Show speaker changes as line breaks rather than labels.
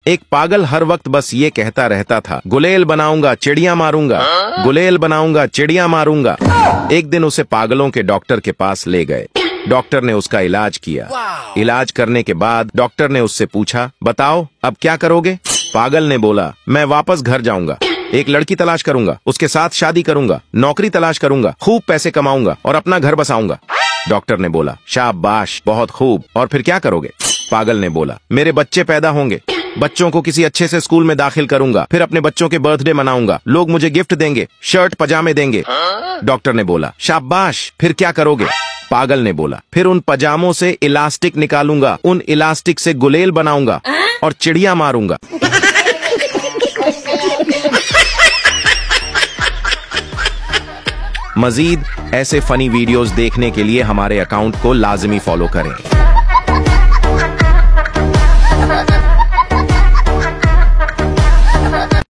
एक पागल हर वक्त बस ये कहता रहता था, गुलेल बनाऊंगा चिड़िया मारूंगा, गुलेल बनाऊंगा चिड़िया मारूंगा। एक दिन उसे पागलों के डॉक्टर के पास ले गए। डॉक्टर ने उसका इलाज किया। इलाज करने के बाद डॉक्टर ने उससे पूछा, बताओ अब क्या करोगे? पागल ने बोला, मैं वापस घर जाऊंगा, एक लड़की तलाश करूंगा, उसके साथ शादी करूंगा, नौकरी तलाश करूंगा, खूब पैसे कमाऊंगा और अपना घर बसाऊंगा। डॉक्टर ने बोला, शाबाश, बहुत खूब, और फिर क्या करोगे? पागल ने बोला, मेरे बच्चे पैदा होंगे, बच्चों को किसी अच्छे से स्कूल में दाखिल करूंगा, फिर अपने बच्चों के बर्थडे मनाऊंगा, लोग मुझे गिफ्ट देंगे, शर्ट पजामे देंगे। डॉक्टर ने बोला, शाबाश, फिर क्या करोगे? पागल ने बोला, फिर उन पजामों से इलास्टिक निकालूंगा, उन इलास्टिक से गुलेल बनाऊंगा और चिड़िया मारूंगा। मजीद ऐसे फनी वीडियोस देखने के लिए हमारे अकाउंट को लाजमी फॉलो करें।